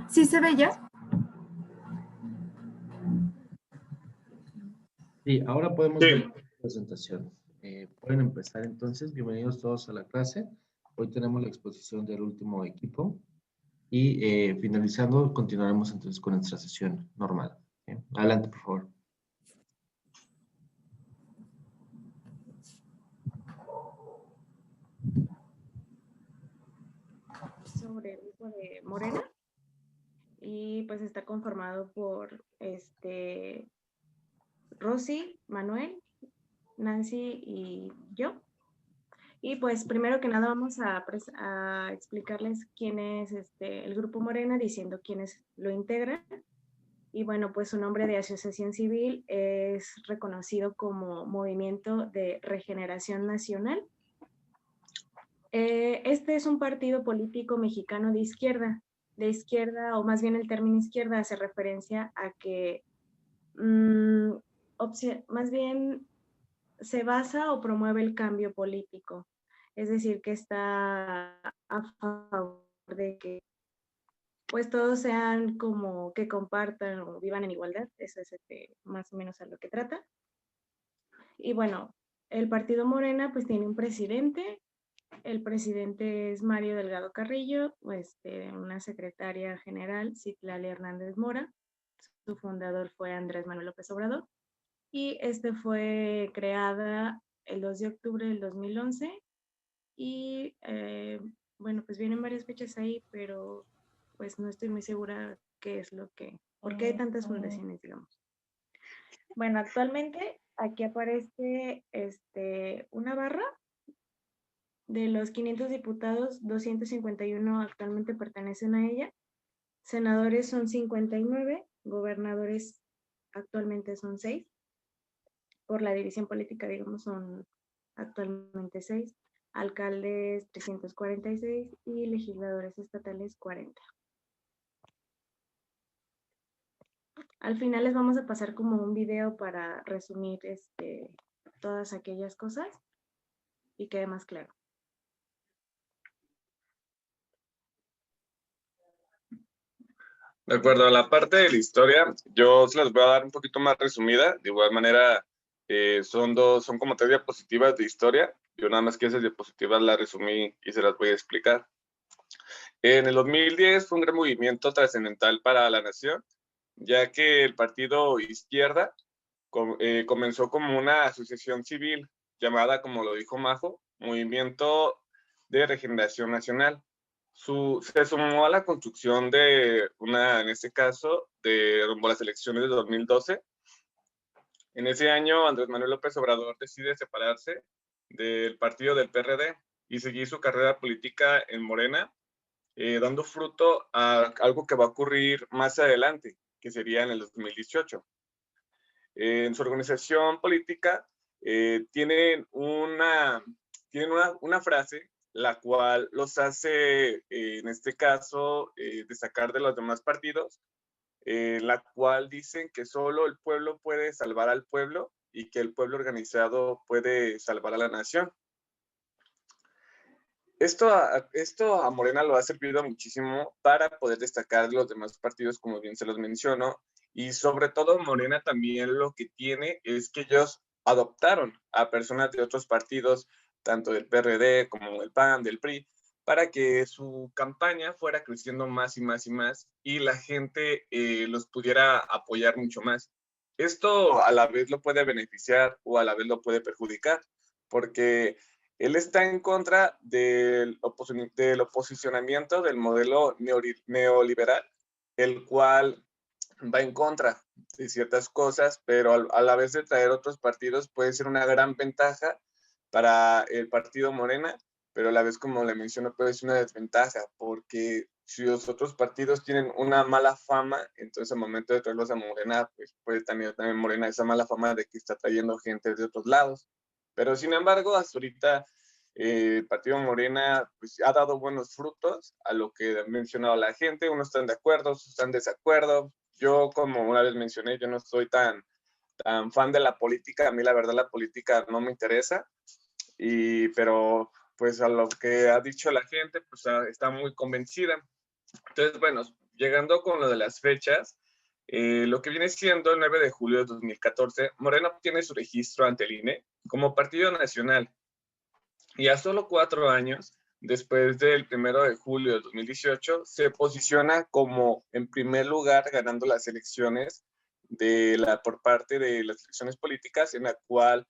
¿Sí se ve ya? Sí, ahora podemos Sí. ver la presentación. Pueden empezar entonces. Bienvenidos todos a la clase. Hoy tenemos la exposición del último equipo y finalizando continuaremos entonces con nuestra sesión normal. Adelante, por favor. Sobre el grupo de Morena y pues está conformado por Rosy, Manuel, Nancy y yo. Y pues primero que nada vamos a explicarles quién es el grupo Morena, diciendo quiénes lo integran. Y bueno, pues su nombre de asociación civil es reconocido como Movimiento de Regeneración Nacional. Este es un partido político mexicano de izquierda, o más bien el término izquierda hace referencia a que más bien se basa o promueve el cambio político, es decir, que está a favor de que pues todos sean como que compartan o vivan en igualdad. Eso es más o menos a lo que trata. Y bueno, el partido Morena pues tiene un presidente. El presidente es Mario Delgado Carrillo, una secretaria general, Citlali Hernández Mora. Su fundador fue Andrés Manuel López Obrador. Y fue creada el 2 de octubre del 2011. Y bueno, pues vienen varias fechas ahí, pero pues no estoy muy segura por qué hay tantas fundaciones, digamos. Bueno, actualmente aquí aparece una barra. De los 500 diputados, 251 actualmente pertenecen a ella. Senadores son 59, gobernadores actualmente son 6. Por la división política, digamos, son actualmente 6. Alcaldes 346 y legisladores estatales 40. Al final les vamos a pasar como un video para resumir todas aquellas cosas y quede más claro. De acuerdo, a la parte de la historia, yo se las voy a dar un poquito más resumida. De igual manera, son como 3 diapositivas de historia. Yo nada más que esas diapositivas las resumí y se las voy a explicar. En el 2010 fue un gran movimiento trascendental para la nación, ya que el partido Izquierda comenzó como una asociación civil llamada, como lo dijo Majo, Movimiento de Regeneración Nacional. Se sumó a la construcción de en este caso, rumbo a las elecciones de 2012. En ese año, Andrés Manuel López Obrador decide separarse del partido del PRD y seguir su carrera política en Morena, dando fruto a algo que va a ocurrir más adelante, que sería en el 2018. En su organización política tienen una frase la cual los hace, en este caso, destacar de los demás partidos, la cual dicen que solo el pueblo puede salvar al pueblo y que el pueblo organizado puede salvar a la nación. Esto a Morena lo ha servido muchísimo para poder destacar de los demás partidos, como bien se los menciono, y sobre todo Morena también lo que tiene es que ellos adoptaron a personas de otros partidos, tanto del PRD como del PAN, del PRI, para que su campaña fuera creciendo más y más y más y la gente los pudiera apoyar mucho más. Esto a la vez lo puede beneficiar o a la vez lo puede perjudicar, porque él está en contra del posicionamiento del modelo neoliberal, el cual va en contra de ciertas cosas, pero a la vez de traer otros partidos puede ser una gran ventaja para el partido Morena, pero a la vez, como le menciono, puede ser una desventaja, porque si los otros partidos tienen una mala fama, entonces al momento de traerlos a Morena, pues puede también Morena esa mala fama de que está trayendo gente de otros lados. Pero sin embargo, hasta ahorita el partido Morena pues, ha dado buenos frutos a lo que ha mencionado la gente. Unos están de acuerdo, otros están de desacuerdo. Yo, como una vez mencioné, yo no soy tan fan de la política. A mí, la verdad, la política no me interesa. Pero, pues, a lo que ha dicho la gente, pues, está muy convencida. Entonces, bueno, llegando con lo de las fechas, lo que viene siendo el 9 de julio de 2014, Morena obtiene su registro ante el INE como partido nacional. Y a solo 4 años, después del 1 de julio de 2018, se posiciona como en primer lugar ganando las elecciones por parte de las elecciones políticas, en la cual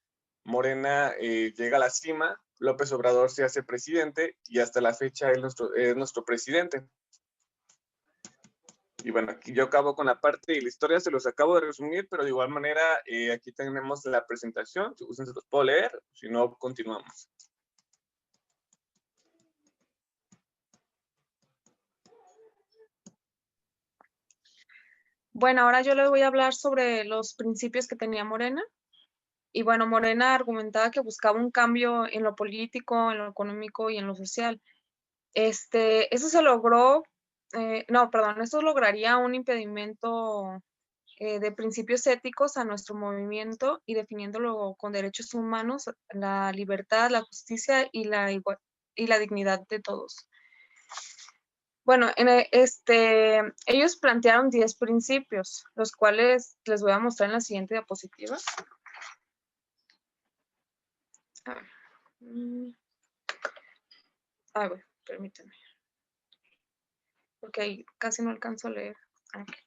Morena llega a la cima, López Obrador se hace presidente y hasta la fecha es nuestro presidente. Y bueno, aquí yo acabo con la parte de la historia, se los acabo de resumir, pero de igual manera aquí tenemos la presentación, si gustan se los puedo leer, si no, continuamos. Bueno, ahora yo les voy a hablar sobre los principios que tenía Morena. Y bueno, Morena argumentaba que buscaba un cambio en lo político, en lo económico y en lo social. Eso se logró, eso lograría un impedimento de principios éticos a nuestro movimiento y definiéndolo con derechos humanos, la libertad, la justicia y la dignidad de todos. Bueno, ellos plantearon 10 principios, los cuales les voy a mostrar en la siguiente diapositiva. Bueno, permítanme. Porque ahí casi no alcanzo a leer. Okay.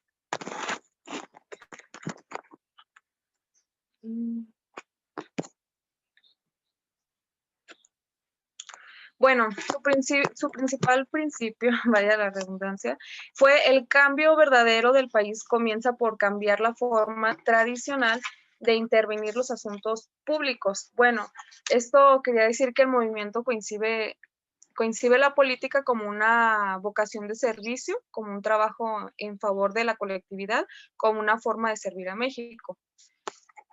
Bueno, su principal principio, vaya la redundancia, fue el cambio verdadero del país comienza por cambiar la forma tradicional de intervenir los asuntos públicos. Bueno, esto quería decir que el movimiento concibe la política como una vocación de servicio, como un trabajo en favor de la colectividad, como una forma de servir a México.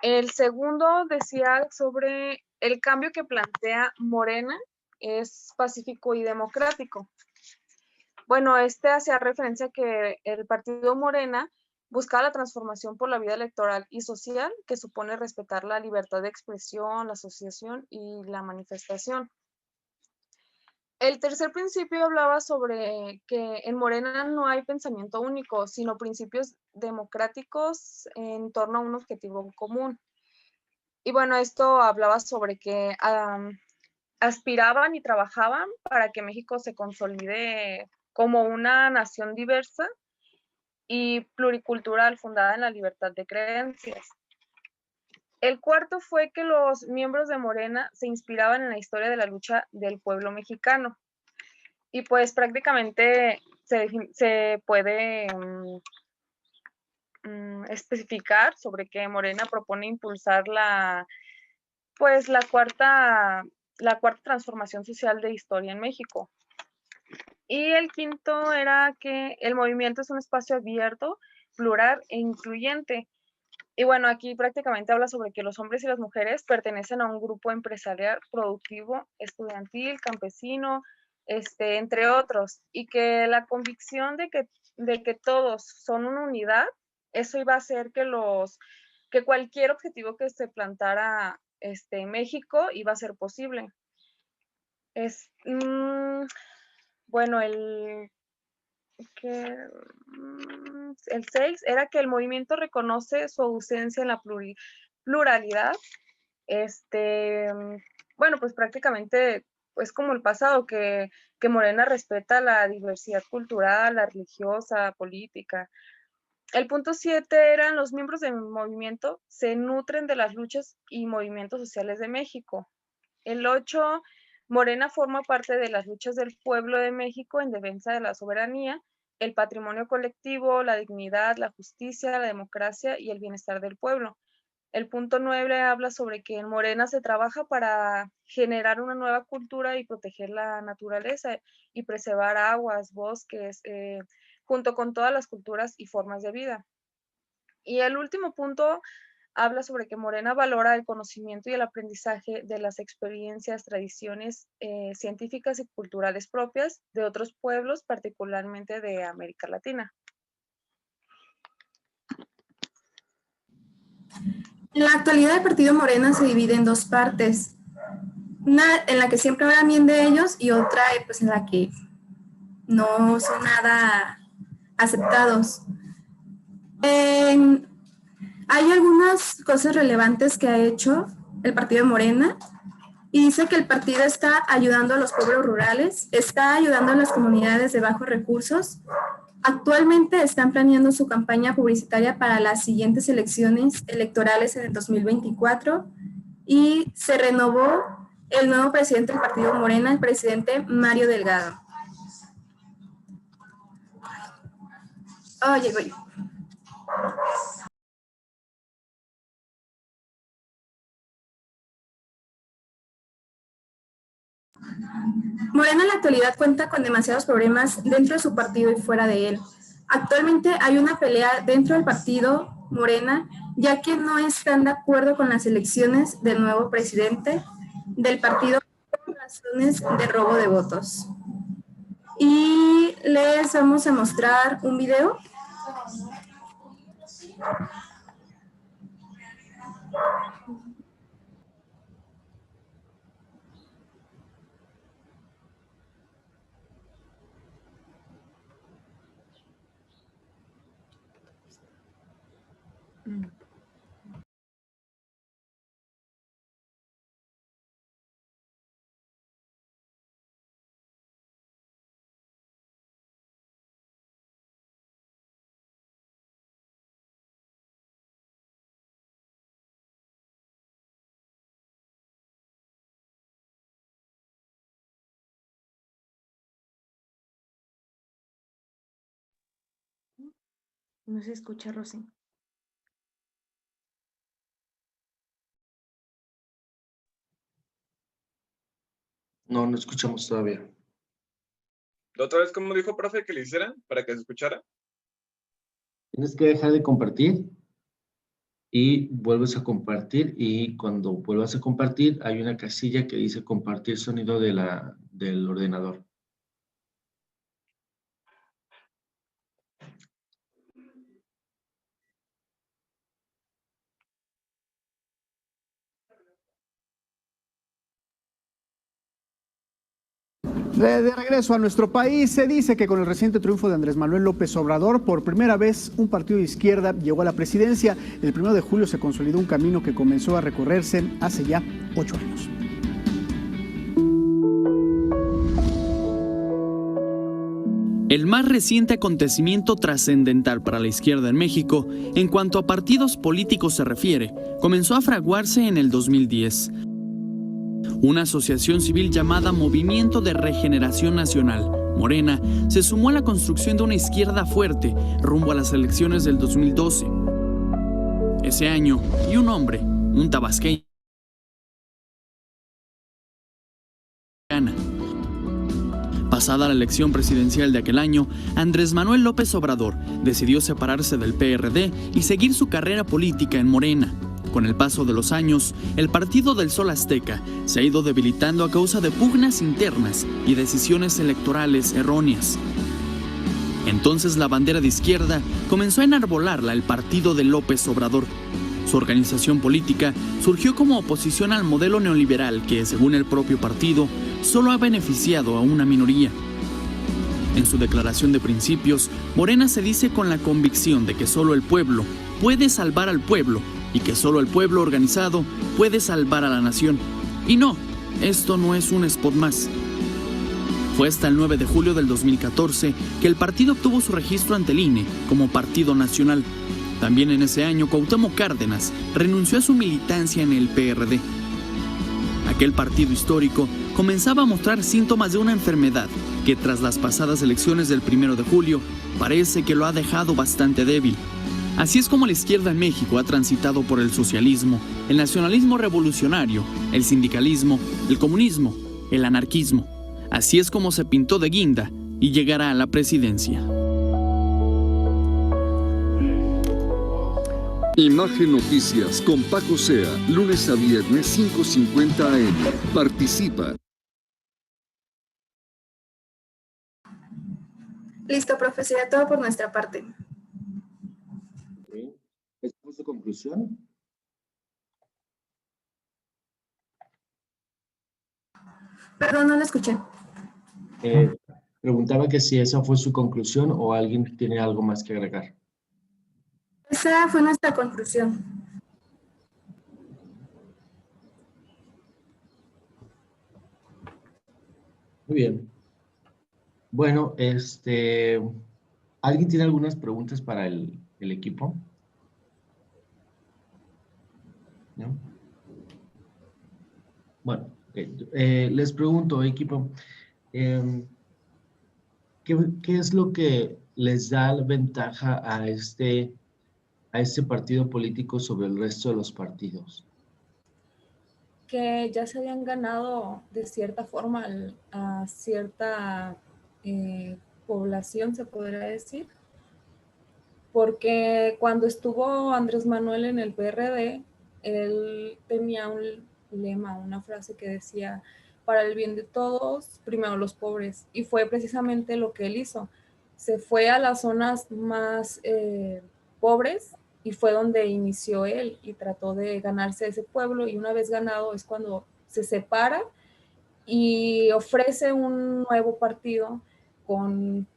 El segundo decía sobre el cambio que plantea Morena es pacífico y democrático. Bueno, hacía referencia a que el partido Morena buscaba la transformación por la vida electoral y social, que supone respetar la libertad de expresión, la asociación y la manifestación. El tercer principio hablaba sobre que en Morena no hay pensamiento único, sino principios democráticos en torno a un objetivo común. Y bueno, esto hablaba sobre que aspiraban y trabajaban para que México se consolide como una nación diversa y pluricultural fundada en la libertad de creencias. El cuarto fue que los miembros de Morena se inspiraban en la historia de la lucha del pueblo mexicano. Y pues prácticamente se puede especificar sobre que Morena propone impulsar la cuarta transformación social de historia en México. Y el quinto era que el movimiento es un espacio abierto, plural e incluyente. Y bueno, aquí prácticamente habla sobre que los hombres y las mujeres pertenecen a un grupo empresarial, productivo, estudiantil, campesino, entre otros, y que la convicción de que todos son una unidad, eso iba a hacer que cualquier objetivo que se plantara México iba a ser posible. Bueno, el 6 era que el movimiento reconoce su ausencia en la pluralidad. Bueno, pues prácticamente es como el pasado, que Morena respeta la diversidad cultural, la religiosa, política. El punto 7 eran los miembros del movimiento se nutren de las luchas y movimientos sociales de México. El 8, Morena forma parte de las luchas del pueblo de México en defensa de la soberanía, el patrimonio colectivo, la dignidad, la justicia, la democracia y el bienestar del pueblo. El punto 9 habla sobre que en Morena se trabaja para generar una nueva cultura y proteger la naturaleza y preservar aguas, bosques, junto con todas las culturas y formas de vida. Y el último punto habla sobre que Morena valora el conocimiento y el aprendizaje de las experiencias, tradiciones científicas y culturales propias de otros pueblos, particularmente de América Latina. En la actualidad el partido Morena se divide en dos partes, una en la que siempre hablan bien de ellos y otra pues en la que no son nada aceptados. Hay algunas cosas relevantes que ha hecho el partido de Morena y dice que el partido está ayudando a los pueblos rurales, está ayudando a las comunidades de bajos recursos. Actualmente están planeando su campaña publicitaria para las siguientes elecciones electorales en el 2024 y se renovó el nuevo presidente del partido Morena, el presidente Mario Delgado. Oh, llegó yo. Morena en la actualidad cuenta con demasiados problemas dentro de su partido y fuera de él. Actualmente hay una pelea dentro del partido Morena, ya que no están de acuerdo con las elecciones del nuevo presidente del partido por razones de robo de votos. Y les vamos a mostrar un video. No se escucha, Rosy. No, no escuchamos todavía. ¿La otra vez cómo dijo, profe, que le hicieran para que se escuchara? Tienes que dejar de compartir y vuelves a compartir, y cuando vuelvas a compartir hay una casilla que dice compartir sonido del ordenador. De regreso a nuestro país, se dice que con el reciente triunfo de Andrés Manuel López Obrador, por primera vez un partido de izquierda llegó a la presidencia. El 1 de julio se consolidó un camino que comenzó a recorrerse hace ya 8 años. El más reciente acontecimiento trascendental para la izquierda en México, en cuanto a partidos políticos se refiere, comenzó a fraguarse en el 2010. Una asociación civil llamada Movimiento de Regeneración Nacional, Morena, se sumó a la construcción de una izquierda fuerte rumbo a las elecciones del 2012. Ese año, y un hombre, un tabasqueño, pasada la elección presidencial de aquel año, Andrés Manuel López Obrador decidió separarse del PRD y seguir su carrera política en Morena. Con el paso de los años, el Partido del Sol Azteca se ha ido debilitando a causa de pugnas internas y decisiones electorales erróneas. Entonces la bandera de izquierda comenzó a enarbolarla el Partido de López Obrador. Su organización política surgió como oposición al modelo neoliberal que, según el propio partido, solo ha beneficiado a una minoría. En su declaración de principios, Morena se dice con la convicción de que solo el pueblo puede salvar al pueblo y que solo el pueblo organizado puede salvar a la nación. Y no, esto no es un spot más. Fue hasta el 9 de julio del 2014 que el partido obtuvo su registro ante el INE como partido nacional. También en ese año, Cuauhtémoc Cárdenas renunció a su militancia en el PRD. Aquel partido histórico comenzaba a mostrar síntomas de una enfermedad que tras las pasadas elecciones del 1 de julio parece que lo ha dejado bastante débil. Así es como la izquierda en México ha transitado por el socialismo, el nacionalismo revolucionario, el sindicalismo, el comunismo, el anarquismo. Así es como se pintó de guinda y llegará a la presidencia. Imagen Noticias con Paco Sea, lunes a viernes 5:50 AM. Participa. Listo, profe, sería todo por nuestra parte. ¿Esta fue su conclusión? Perdón, no lo escuché. Preguntaba que si esa fue su conclusión o alguien tiene algo más que agregar. Esa fue nuestra conclusión. Muy bien. Bueno, ¿alguien tiene algunas preguntas para el equipo? ¿No? Bueno, les pregunto, equipo, ¿qué es lo que les da la ventaja a este partido político sobre el resto de los partidos? Que ya se habían ganado de cierta forma a cierta población, se podría decir, porque cuando estuvo Andrés Manuel en el PRD, él tenía un lema, una frase que decía, para el bien de todos, primero los pobres, y fue precisamente lo que él hizo. Se fue a las zonas más pobres y fue donde inició él y trató de ganarse ese pueblo, y una vez ganado es cuando se separa y ofrece un nuevo partido con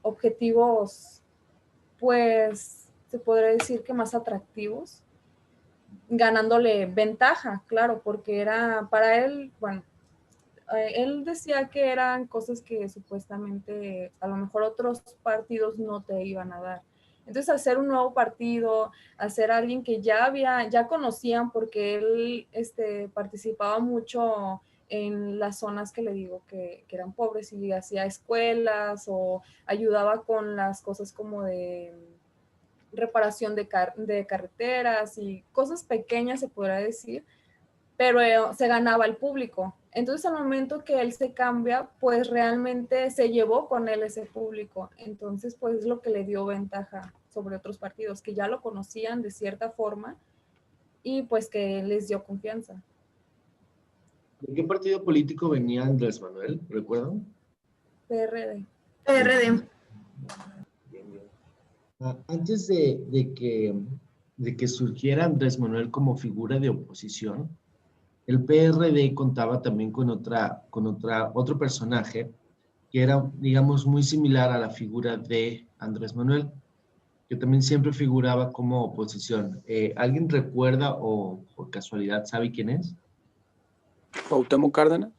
objetivos, pues se podría decir que más atractivos, ganándole ventaja, claro, porque era para él, bueno, él decía que eran cosas que supuestamente a lo mejor otros partidos no te iban a dar. Entonces, hacer un nuevo partido, hacer alguien que ya conocían, porque él participaba mucho en las zonas que le digo que eran pobres, y hacía escuelas o ayudaba con las cosas como de reparación de carreteras y cosas pequeñas, se podrá decir, pero se ganaba el público. Entonces, al momento que él se cambia, pues realmente se llevó con él ese público. Entonces, pues es lo que le dio ventaja sobre otros partidos, que ya lo conocían de cierta forma y pues que les dio confianza. ¿De qué partido político venía Andrés Manuel? ¿Recuerdan? PRD. PRD. Bien, bien. Antes de que surgiera Andrés Manuel como figura de oposición, el PRD contaba también con otro personaje que era, digamos, muy similar a la figura de Andrés Manuel, que también siempre figuraba como oposición. ¿Alguien recuerda o por casualidad sabe quién es? Cuauhtémoc Cárdenas.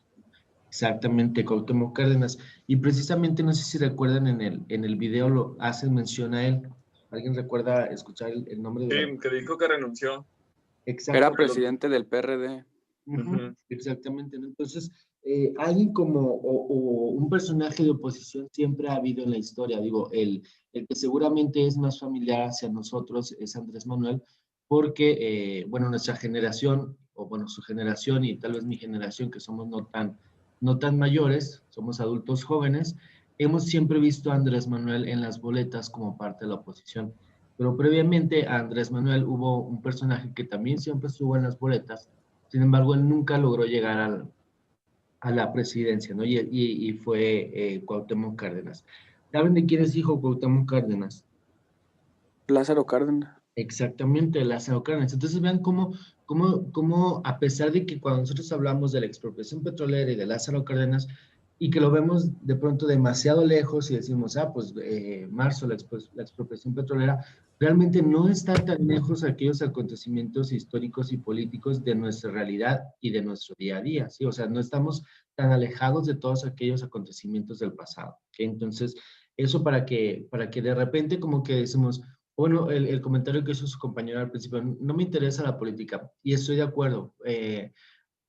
Exactamente, Cuauhtémoc Cárdenas. Y precisamente, no sé si recuerdan, en el video lo hacen mención a él. ¿Alguien recuerda escuchar el nombre de Sí, que dijo que renunció. Exacto. Era presidente del PRD. Exactamente, ¿no? Entonces, alguien o un personaje de oposición siempre ha habido en la historia. Digo, el que seguramente es más familiar hacia nosotros es Andrés Manuel, porque, bueno, nuestra generación, o bueno, su generación y tal vez mi generación, que somos no tan mayores, somos adultos jóvenes, hemos siempre visto a Andrés Manuel en las boletas como parte de la oposición. Pero previamente a Andrés Manuel hubo un personaje que también siempre estuvo en las boletas. Sin embargo, él nunca logró llegar a la presidencia, ¿no? Y fue Cuauhtémoc Cárdenas. ¿Saben de quién es hijo Cuauhtémoc Cárdenas? Lázaro Cárdenas. Exactamente, Lázaro Cárdenas. Entonces vean cómo, a pesar de que cuando nosotros hablamos de la expropiación petrolera y de Lázaro Cárdenas, y que lo vemos de pronto demasiado lejos y decimos, pues marzo, la expropiación petrolera, realmente no está tan lejos aquellos acontecimientos históricos y políticos de nuestra realidad y de nuestro día a día, ¿sí? O sea, no estamos tan alejados de todos aquellos acontecimientos del pasado, ¿ok? Entonces, eso para que de repente como que decimos, bueno, el comentario que hizo su compañero al principio, no me interesa la política, y estoy de acuerdo.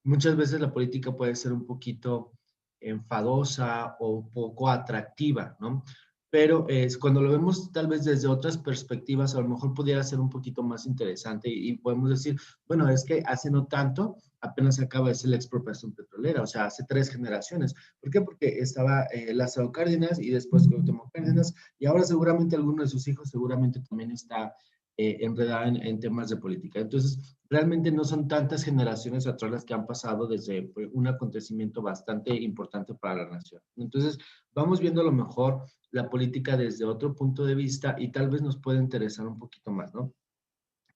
Muchas veces la política puede ser un poquito enfadosa o poco atractiva, ¿no? Pero cuando lo vemos tal vez desde otras perspectivas, a lo mejor pudiera ser un poquito más interesante y podemos decir, bueno, es que hace no tanto, apenas acaba de ser la expropiación petrolera, o sea, hace 3 generaciones. ¿Por qué? Porque estaba Lázaro Cárdenas y después Cuauhtémoc Cárdenas, y ahora seguramente alguno de sus hijos seguramente también está enredada en temas de política. Entonces, realmente no son tantas generaciones atrás las que han pasado desde un acontecimiento bastante importante para la nación. Entonces, vamos viendo a lo mejor la política desde otro punto de vista y tal vez nos puede interesar un poquito más, ¿no?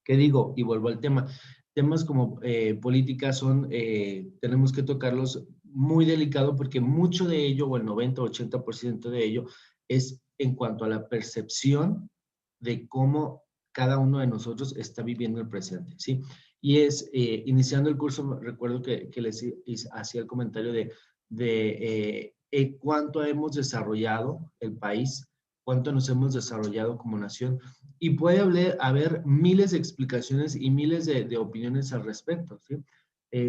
¿Qué digo? Y vuelvo al tema. Temas como política tenemos que tocarlos muy delicado porque mucho de ello, o el 90-80% de ello, es en cuanto a la percepción de cómo cada uno de nosotros está viviendo el presente, ¿sí? Y es, iniciando el curso, recuerdo que les hacía el comentario de cuánto hemos desarrollado el país, cuánto nos hemos desarrollado como nación, y puede haber miles de explicaciones y miles de opiniones al respecto, ¿sí?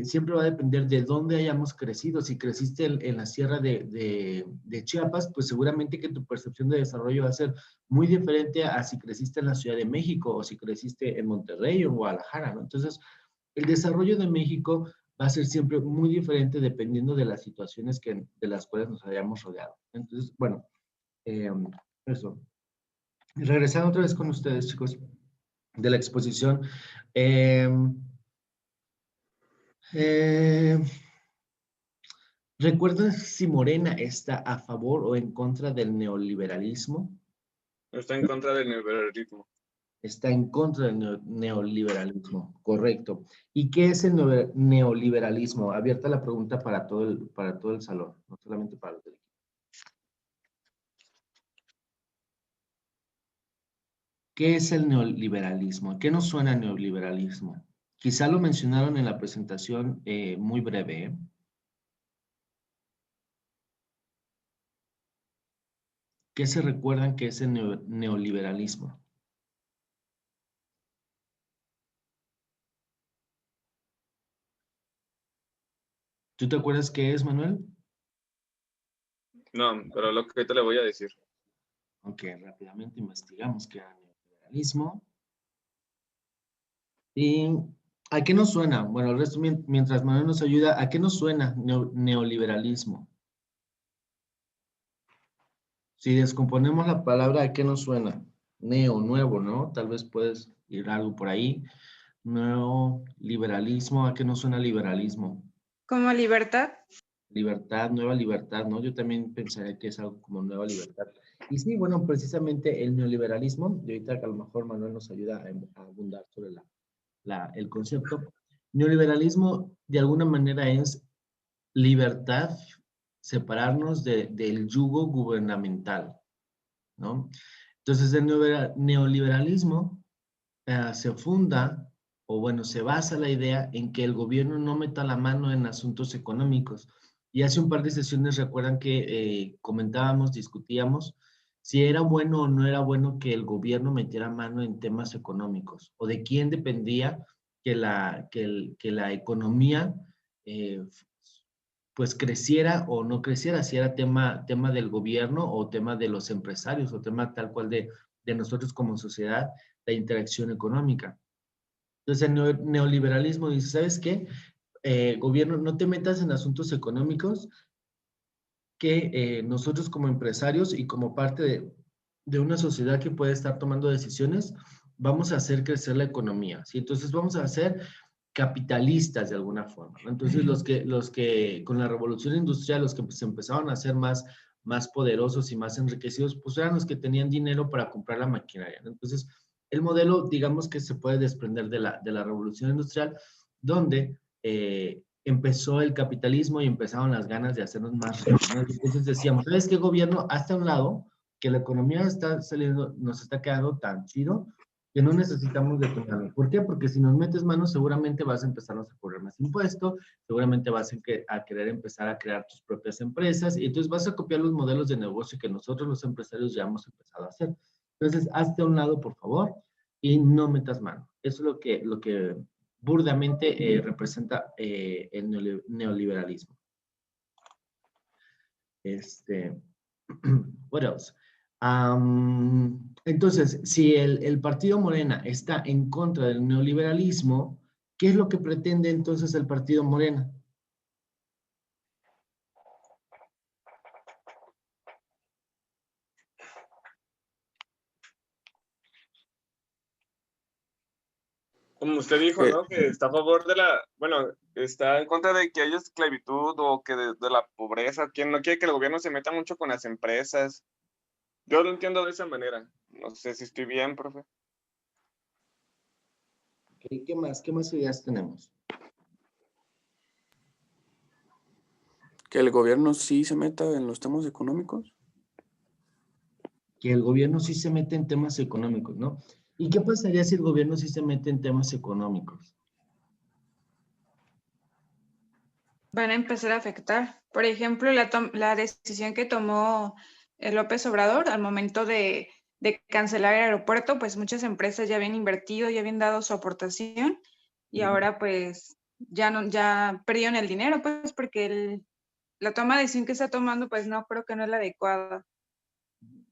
Siempre va a depender de dónde hayamos crecido. Si creciste en la sierra de Chiapas, pues seguramente que tu percepción de desarrollo va a ser muy diferente a si creciste en la Ciudad de México o si creciste en Monterrey o en Guadalajara, ¿no? Entonces, el desarrollo de México va a ser siempre muy diferente dependiendo de las situaciones de las cuales nos hayamos rodeado. Entonces, bueno, eso. Regresando otra vez con ustedes, chicos, de la exposición. ¿Recuerdan si Morena está a favor o en contra del neoliberalismo? Está en contra del neoliberalismo. Está en contra del neoliberalismo, correcto. ¿Y qué es el neoliberalismo? Abierta la pregunta para todo el salón, no solamente para los del equipo. ¿Qué es el neoliberalismo? ¿A qué nos suena el neoliberalismo? Quizá lo mencionaron en la presentación muy breve, ¿eh? ¿Qué se recuerdan que es el neoliberalismo? ¿Tú te acuerdas qué es, Manuel? No, pero lo que ahorita le voy a decir. Ok, rápidamente investigamos qué era el neoliberalismo. ¿Y a qué nos suena? Bueno, el resto, mientras Manuel nos ayuda, ¿a qué nos suena neoliberalismo? Si descomponemos la palabra, ¿a qué nos suena? Neo, nuevo, ¿no? Tal vez puedes ir algo por ahí. Neoliberalismo, ¿a qué nos suena liberalismo? ¿Como libertad? Libertad, nueva libertad, ¿no? Yo también pensaría que es algo como nueva libertad. Y sí, bueno, precisamente el neoliberalismo, y ahorita que a lo mejor Manuel nos ayuda a abundar sobre el concepto. Neoliberalismo, de alguna manera, es libertad, separarnos del yugo gubernamental, ¿no? Entonces, el neoliberalismo se funda, o bueno, se basa la idea en que el gobierno no meta la mano en asuntos económicos. Y hace un par de sesiones recuerdan que comentábamos, discutíamos si era bueno o no era bueno que el gobierno metiera mano en temas económicos, o de quién dependía que la economía pues creciera o no creciera, si era tema del gobierno o tema de los empresarios o tema tal cual de nosotros como sociedad, la interacción económica. Entonces el neoliberalismo dice, ¿sabes qué? Gobierno, no te metas en asuntos económicos, que nosotros como empresarios y como parte de una sociedad que puede estar tomando decisiones, vamos a hacer crecer la economía, ¿sí? Entonces vamos a ser capitalistas de alguna forma, ¿no? Entonces los que con la revolución industrial, los que se empezaron a hacer más poderosos y más enriquecidos, pues eran los que tenían dinero para comprar la maquinaria, ¿no? Entonces el modelo, digamos que se puede desprender de la revolución industrial, donde empezó el capitalismo y empezaron las ganas de hacernos más ricos, ¿no? Entonces decíamos, ¿sabes qué, gobierno? Hasta un lado, que la economía está saliendo, nos está quedando tan chido que no necesitamos de tu mano. ¿Por qué? Porque si nos metes mano, seguramente vas a empezarnos a cobrar más impuestos, seguramente vas a querer empezar a crear tus propias empresas, y entonces vas a copiar los modelos de negocio que nosotros los empresarios ya hemos empezado a hacer. Entonces, hazte a un lado, por favor, y no metas mano. Eso es lo que burdamente representa el neoliberalismo. What else? Entonces, si el partido Morena está en contra del neoliberalismo, ¿qué es lo que pretende entonces el partido Morena? Como usted dijo, ¿no? Que está a favor bueno, está en contra de que haya esclavitud o que de la pobreza, quien no quiere que el gobierno se meta mucho con las empresas. Yo lo entiendo de esa manera. No sé si estoy bien, profe. ¿Qué más ideas tenemos? Que el gobierno sí se meta en los temas económicos. Que el gobierno sí se mete en temas económicos, ¿no? ¿Y qué pasaría si el gobierno sí se mete en temas económicos? Van a empezar a afectar. Por ejemplo, la decisión que tomó López Obrador al momento de cancelar el aeropuerto, pues muchas empresas ya habían invertido, ya habían dado su aportación y ahora pues ya perdieron el dinero, pues porque la toma de decisión que está tomando, pues no, creo que no es la adecuada.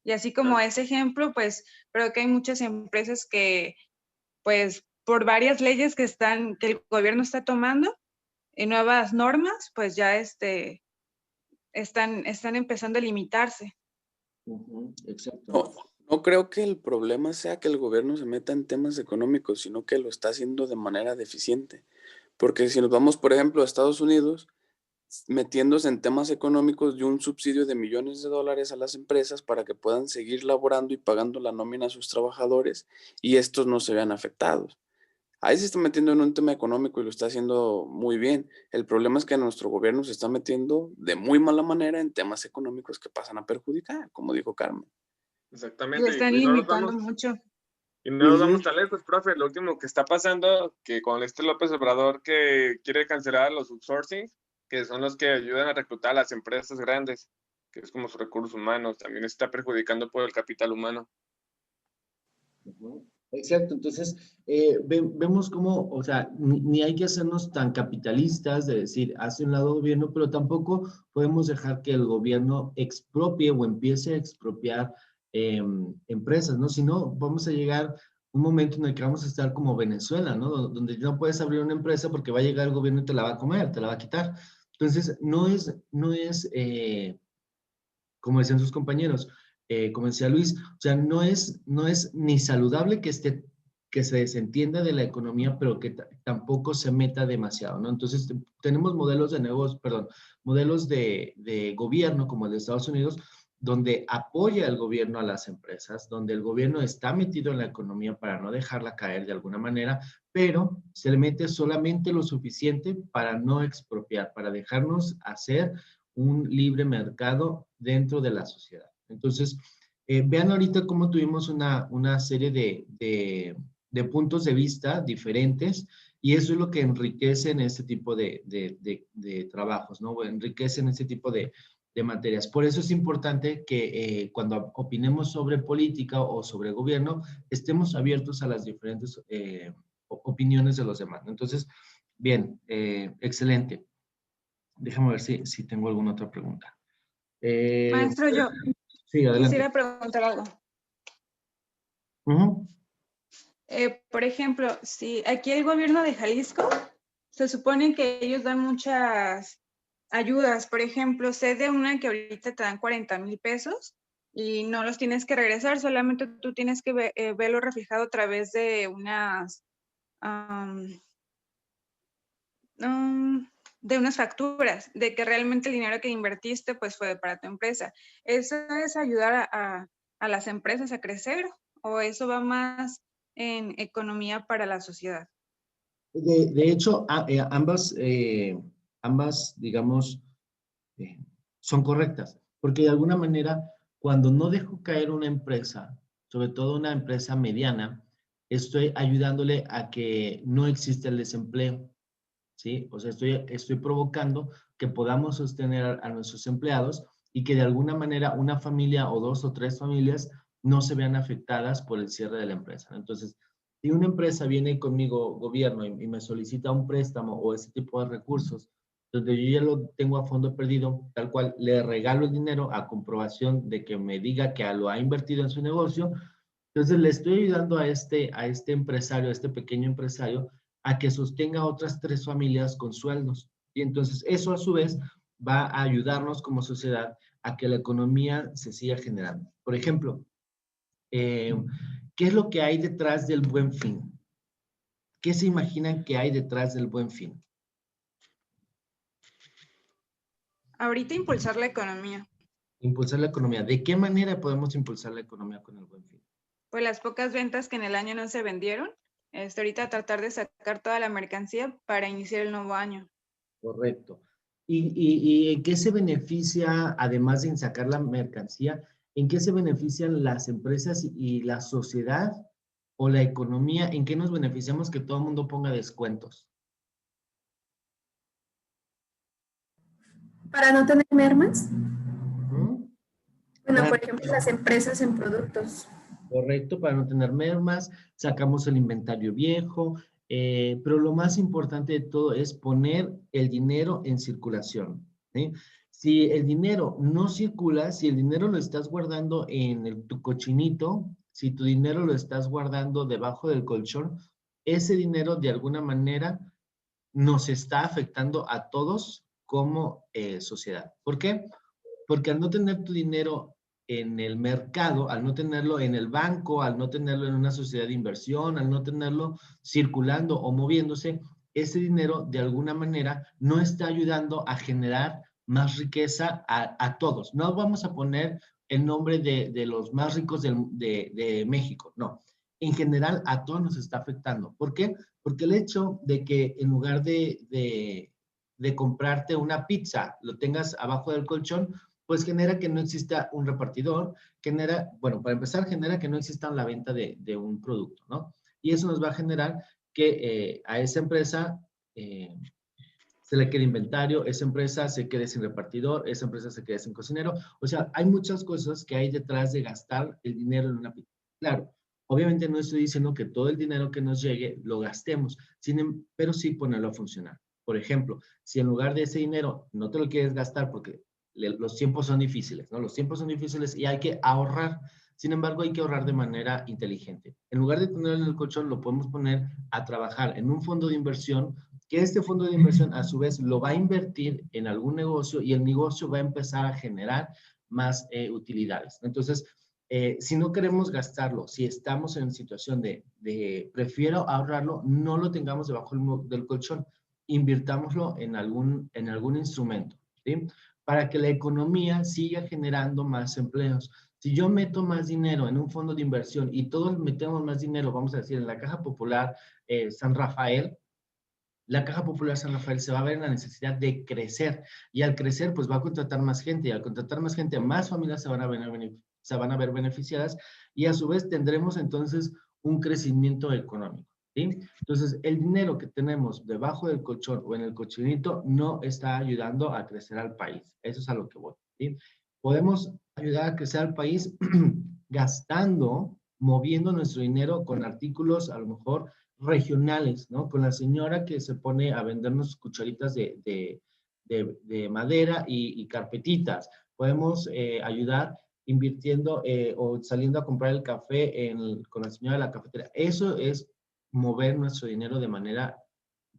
Y así como ese ejemplo, pues creo que hay muchas empresas que, pues por varias leyes que el gobierno está tomando, nuevas normas, pues ya están empezando a limitarse. Exacto. No creo que el problema sea que el gobierno se meta en temas económicos, sino que lo está haciendo de manera deficiente. Porque si nos vamos, por ejemplo, a Estados Unidos, metiéndose en temas económicos de un subsidio de millones de dólares a las empresas para que puedan seguir laborando y pagando la nómina a sus trabajadores y estos no se vean afectados. Ahí se está metiendo en un tema económico y lo está haciendo muy bien. El problema es que nuestro gobierno se está metiendo de muy mala manera en temas económicos que pasan a perjudicar, como dijo Carmen. Exactamente. Lo están Y no nos limitando vamos, mucho. y no nos vamos tan lejos, profe. Lo último que está pasando, que con este López Obrador que quiere cancelar los outsourcing, que son los que ayudan a reclutar a las empresas grandes, que es como sus recursos humanos, también está perjudicando por el capital humano. Exacto, entonces vemos cómo, o sea, ni hay que hacernos tan capitalistas de decir, hace un lado gobierno, pero tampoco podemos dejar que el gobierno expropie o empiece a expropiar empresas, ¿no? Si no, vamos a llegar un momento en el que vamos a estar como Venezuela, ¿no? Donde no puedes abrir una empresa porque va a llegar el gobierno y te la va a comer, te la va a quitar. Entonces, no es como decían sus compañeros, como decía Luis, o sea, no es ni saludable que se desentienda de la economía, pero que tampoco se meta demasiado, ¿no? Entonces, tenemos modelos de negocio, perdón, modelos de gobierno como el de Estados Unidos, donde apoya el gobierno a las empresas, donde el gobierno está metido en la economía para no dejarla caer de alguna manera, pero se le mete solamente lo suficiente para no expropiar, para dejarnos hacer un libre mercado dentro de la sociedad. Entonces, vean ahorita cómo tuvimos una serie de puntos de vista diferentes y eso es lo que enriquece en este tipo de trabajos, ¿no? Enriquece en este tipo de materias. Por eso es importante que cuando opinemos sobre política o sobre gobierno, estemos abiertos a las diferentes opiniones de los demás. Entonces, bien, excelente. Déjame ver si tengo alguna otra pregunta. Maestro, yo Sí, adelante. quisiera preguntar algo. Por ejemplo, si aquí el gobierno de Jalisco, se supone que ellos dan muchas ayudas. Por ejemplo, sé de una que ahorita te dan 40,000 pesos y no los tienes que regresar, solamente tú tienes que verlo reflejado a través de unas facturas, de que realmente el dinero que invertiste pues fue para tu empresa. ¿Eso es ayudar a las empresas a crecer o eso va más en economía para la sociedad? De hecho, ambas, digamos, son correctas, porque de alguna manera, cuando no dejo caer una empresa, sobre todo una empresa mediana, estoy ayudándole a que no exista el desempleo, ¿sí? O sea, estoy provocando que podamos sostener a nuestros empleados y que de alguna manera una familia o 2 o 3 familias no se vean afectadas por el cierre de la empresa. Entonces, si una empresa viene conmigo, gobierno, y me solicita un préstamo o ese tipo de recursos, donde yo ya lo tengo a fondo perdido, tal cual le regalo el dinero a comprobación de que me diga que lo ha invertido en su negocio, entonces le estoy ayudando a este empresario, a este pequeño empresario, a que sostenga otras 3 familias con sueldos. Y entonces eso a su vez va a ayudarnos como sociedad a que la economía se siga generando. Por ejemplo, ¿qué es lo que hay detrás del Buen Fin? ¿Qué se imaginan que hay detrás del Buen Fin? Ahorita impulsar la economía. Impulsar la economía. ¿De qué manera podemos impulsar la economía con el Buen Fin? Pues las pocas ventas que en el año no se vendieron, ahorita tratar de sacar toda la mercancía para iniciar el nuevo año. Correcto. ¿Y en qué se beneficia, además de en sacar la mercancía, en qué se benefician las empresas y la sociedad o la economía? ¿En qué nos beneficiamos que todo el mundo ponga descuentos? Para no tener mermas. ¿Mm? Bueno, por ejemplo, las empresas en productos. Correcto, para no tener mermas, sacamos el inventario viejo, pero lo más importante de todo es poner el dinero en circulación, ¿sí? Si el dinero no circula, si el dinero lo estás guardando en tu cochinito, si tu dinero lo estás guardando debajo del colchón, ese dinero de alguna manera nos está afectando a todos como sociedad. ¿Por qué? Porque al no tener tu dinero en el mercado, al no tenerlo en el banco, al no tenerlo en una sociedad de inversión, al no tenerlo circulando o moviéndose, ese dinero de alguna manera no está ayudando a generar más riqueza a todos. No vamos a poner el nombre de los más ricos de México, no. En general a todos nos está afectando. ¿Por qué? Porque el hecho de que en lugar de comprarte una pizza, lo tengas abajo del colchón, pues genera que no exista un repartidor, genera, bueno, para empezar, genera que no exista la venta de un producto, ¿no? Y eso nos va a generar que a esa empresa se le quede inventario, esa empresa se quede sin repartidor, esa empresa se quede sin cocinero. O sea, hay muchas cosas que hay detrás de gastar el dinero en una pizza. Claro, obviamente no estoy diciendo que todo el dinero que nos llegue lo gastemos, pero sí ponerlo a funcionar. Por ejemplo, si en lugar de ese dinero no te lo quieres gastar porque los tiempos son difíciles, ¿no? Los tiempos son difíciles y hay que ahorrar. Sin embargo, hay que ahorrar de manera inteligente. En lugar de tenerlo en el colchón, lo podemos poner a trabajar en un fondo de inversión, que este fondo de inversión a su vez lo va a invertir en algún negocio y el negocio va a empezar a generar más utilidades. Entonces, si no queremos gastarlo, si estamos en situación de prefiero ahorrarlo, no lo tengamos debajo del colchón, invirtámoslo en algún instrumento, ¿sí? Para que la economía siga generando más empleos. Si yo meto más dinero en un fondo de inversión y todos metemos más dinero, vamos a decir, en la Caja Popular San Rafael, la Caja Popular San Rafael se va a ver en la necesidad de crecer y al crecer pues va a contratar más gente y al contratar más gente, más familias se van a ver beneficiadas y a su vez tendremos entonces un crecimiento económico, ¿sí? Entonces el dinero que tenemos debajo del colchón o en el cochinito no está ayudando a crecer al país. Eso es a lo que voy, ¿sí? Podemos ayudar a crecer al país gastando, moviendo nuestro dinero con artículos a lo mejor regionales, ¿no? Con la señora que se pone a vendernos cucharitas de madera y carpetitas. Podemos ayudar invirtiendo o saliendo a comprar el café con la señora de la cafetera. Eso es mover nuestro dinero de manera,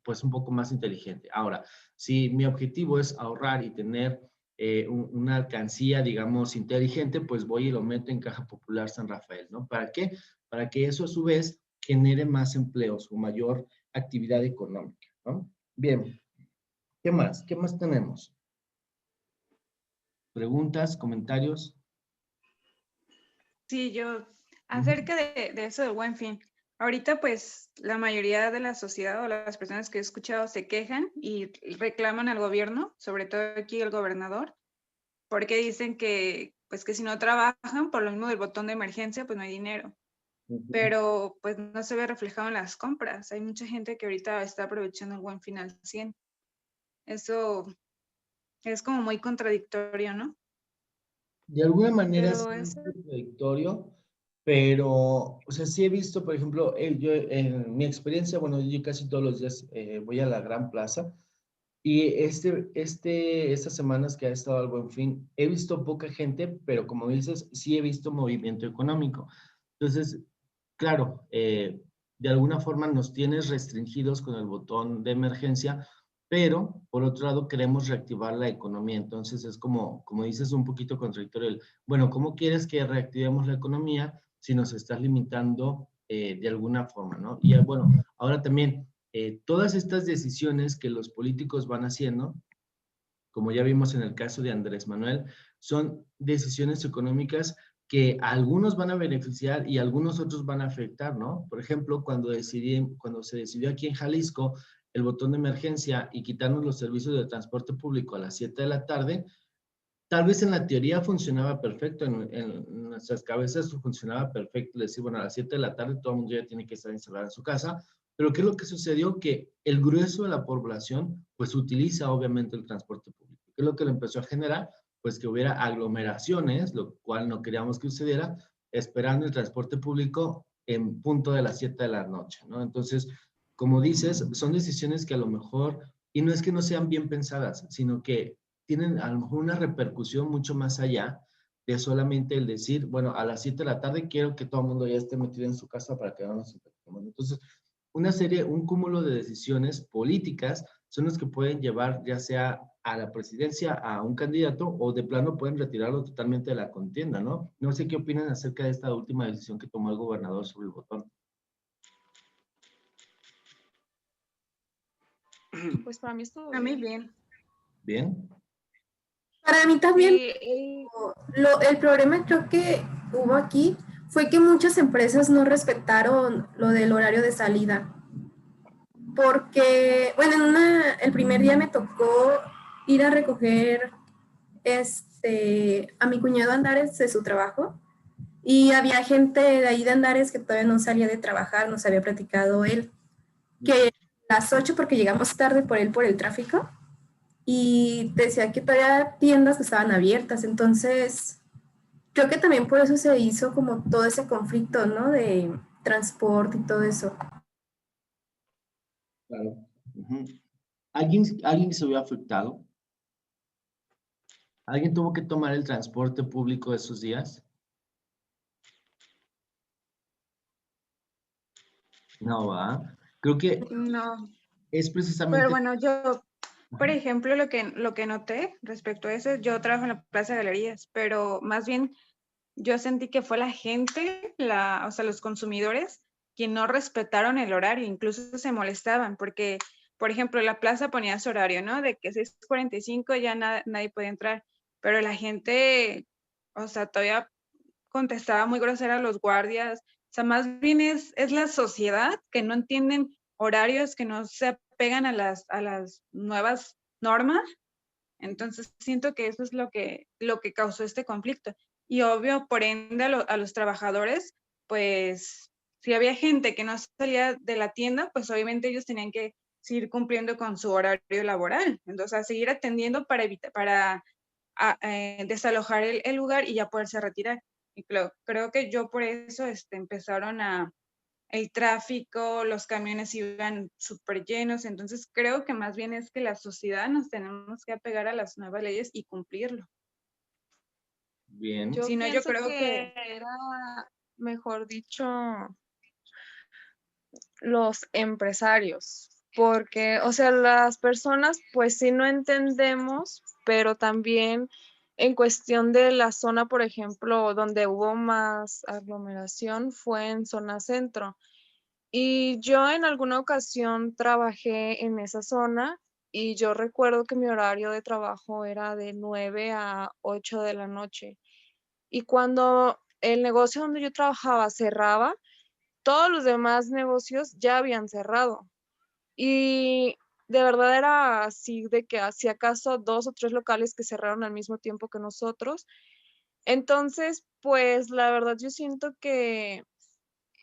pues, un poco más inteligente. Ahora, si mi objetivo es ahorrar y tener una alcancía, digamos, inteligente, pues voy y lo meto en Caja Popular San Rafael, ¿no? ¿Para qué? Para que eso a su vez genere más empleos o mayor actividad económica, ¿no? Bien, ¿qué más? ¿Qué más tenemos? ¿Preguntas, comentarios? Sí, yo, acerca de eso del Buen Fin, ahorita pues la mayoría de la sociedad o las personas que he escuchado se quejan y reclaman al gobierno, sobre todo aquí el gobernador, porque dicen que pues que si no trabajan por lo mismo del botón de emergencia pues no hay dinero. Pero pues no se ve reflejado en las compras. Hay mucha gente que ahorita está aprovechando el Buen Fin al 100. Eso es como muy contradictorio, ¿no? De alguna manera Pero sí es eso... contradictorio, pero, o sea, sí he visto, por ejemplo, yo en mi experiencia, bueno, yo casi todos los días voy a la Gran Plaza y estas semanas que ha estado el Buen Fin, he visto poca gente, pero como dices, sí he visto movimiento económico. Entonces, claro, de alguna forma nos tienes restringidos con el botón de emergencia, pero por otro lado queremos reactivar la economía. Entonces es como dices, un poquito contradictorio. Bueno, ¿cómo quieres que reactivemos la economía si nos estás limitando de alguna forma, ¿no? Y bueno, ahora también, todas estas decisiones que los políticos van haciendo, como ya vimos en el caso de Andrés Manuel, son decisiones económicas que algunos van a beneficiar y algunos otros van a afectar, ¿no? Por ejemplo, cuando se decidió aquí en Jalisco el botón de emergencia y quitarnos los servicios de transporte público a las 7 de la tarde, tal vez en la teoría funcionaba perfecto, en nuestras cabezas funcionaba perfecto, decir, bueno, a las 7 de la tarde todo el mundo ya tiene que estar encerrado en su casa, pero ¿qué es lo que sucedió? Que el grueso de la población, pues utiliza obviamente el transporte público. ¿Qué es lo que lo empezó a generar? Pues que hubiera aglomeraciones, lo cual no queríamos que sucediera, esperando el transporte público en punto de las 7 de la noche, ¿no? Entonces, como dices, son decisiones que a lo mejor, y no es que no sean bien pensadas, sino que tienen a lo mejor una repercusión mucho más allá de solamente el decir, bueno, a las 7 de la tarde quiero que todo el mundo ya esté metido en su casa para que no nos infectemos. Entonces, un cúmulo de decisiones políticas son los que pueden llevar ya sea a la presidencia a un candidato o de plano pueden retirarlo totalmente de la contienda, ¿no? No sé qué opinan acerca de esta última decisión que tomó el gobernador sobre el botón. Pues para mí estuvo A mí bien. bien. ¿Bien? Para mí también, Sí, el problema creo que hubo aquí fue que muchas empresas no respetaron lo del horario de salida. Porque, bueno, el primer día me tocó ir a recoger a mi cuñado Andares de su trabajo y había gente de ahí de Andares que todavía no salía de trabajar, nos había platicado él, que a las 8 porque llegamos tarde por el tráfico y decía que todavía tiendas que estaban abiertas, entonces creo que también por eso se hizo como todo ese conflicto, ¿no? De transporte y todo eso. Claro. Uh-huh. ¿Alguien se vio afectado? ¿Alguien tuvo que tomar el transporte público esos días? No, ¿va? Creo que No, es pero precisamente... bueno, yo, por Ajá. ejemplo, lo que noté respecto a eso, yo trabajo en la Plaza de Galerías, pero más bien yo sentí que fue la gente, o sea, los consumidores, quienes no respetaron el horario, incluso se molestaban, porque, por ejemplo, la plaza ponía su horario, ¿no? De que 6:45 ya nadie podía entrar, pero la gente, o sea, todavía contestaba muy grosera a los guardias, o sea, más bien es la sociedad que no entienden horarios, que no se apegan a las nuevas normas. Entonces siento que eso es lo que causó este conflicto. Y obvio, por ende, a los trabajadores, pues si había gente que no salía de la tienda, pues obviamente ellos tenían que seguir cumpliendo con su horario laboral. Entonces, a seguir atendiendo para desalojar el lugar y ya poderse retirar. Y creo que yo por eso empezaron el tráfico, los camiones iban súper llenos, entonces creo que más bien es que la sociedad nos tenemos que apegar a las nuevas leyes y cumplirlo. Bien. yo Si no, yo pienso creo que que era, mejor dicho, los empresarios, porque, o sea, las personas pues sí no entendemos, pero también en cuestión de la zona, por ejemplo, donde hubo más aglomeración fue en zona centro. Y yo en alguna ocasión trabajé en esa zona y yo recuerdo que mi horario de trabajo era de 9 a 8 de la noche. Y cuando el negocio donde yo trabajaba cerraba, todos los demás negocios ya habían cerrado. Y de verdad era así de que si acaso 2 o 3 locales que cerraron al mismo tiempo que nosotros. Entonces, pues la verdad yo siento que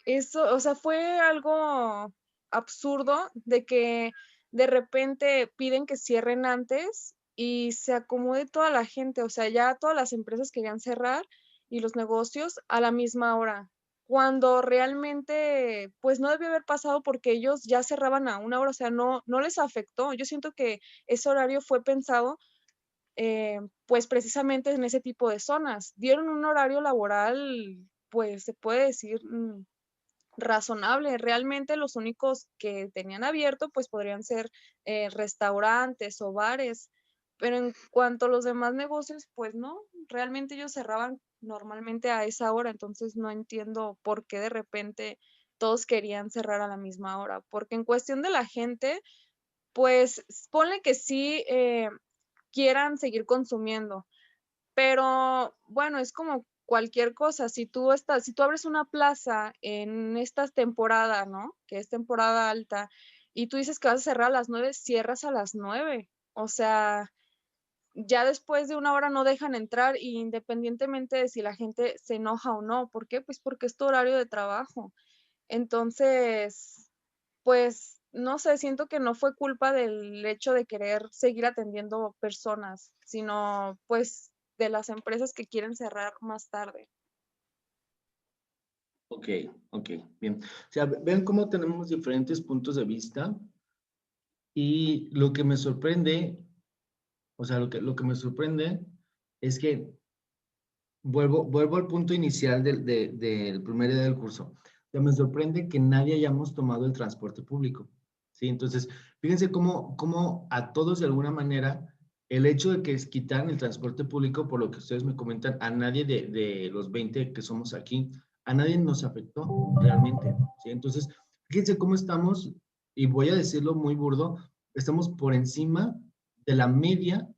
eso, o sea, fue algo absurdo de que de repente piden que cierren antes y se acomode toda la gente, o sea, ya todas las empresas querían cerrar y los negocios a la misma hora, cuando realmente pues no debió haber pasado porque ellos ya cerraban a una hora, o sea, no les afectó. Yo siento que ese horario fue pensado pues precisamente en ese tipo de zonas. Dieron un horario laboral, pues se puede decir razonable. Realmente los únicos que tenían abierto pues podrían ser restaurantes o bares, pero en cuanto a los demás negocios, pues no, realmente ellos cerraban normalmente a esa hora, entonces no entiendo por qué de repente todos querían cerrar a la misma hora, porque en cuestión de la gente, pues ponle que sí quieran seguir consumiendo, pero bueno, es como cualquier cosa. Si tú abres una plaza en esta temporada, ¿no? Que es temporada alta, y tú dices que vas a cerrar a las 9, cierras a las 9. O sea, ya después de una hora no dejan entrar, y independientemente de si la gente se enoja o no. ¿Por qué? Pues porque es tu horario de trabajo. Entonces, pues, no sé, siento que no fue culpa del hecho de querer seguir atendiendo personas, sino pues de las empresas que quieren cerrar más tarde. Ok, bien. O sea, ven cómo tenemos diferentes puntos de vista, y lo que me sorprende, o sea, lo que me sorprende es que vuelvo al punto inicial del primer día del curso. O sea, me sorprende que nadie hayamos tomado el transporte público, ¿sí? Entonces, fíjense cómo a todos de alguna manera el hecho de que quitaran el transporte público, por lo que ustedes me comentan, a nadie de los 20 que somos aquí, a nadie nos afectó realmente, ¿sí? Entonces, fíjense cómo estamos, y voy a decirlo muy burdo, estamos por encima de la media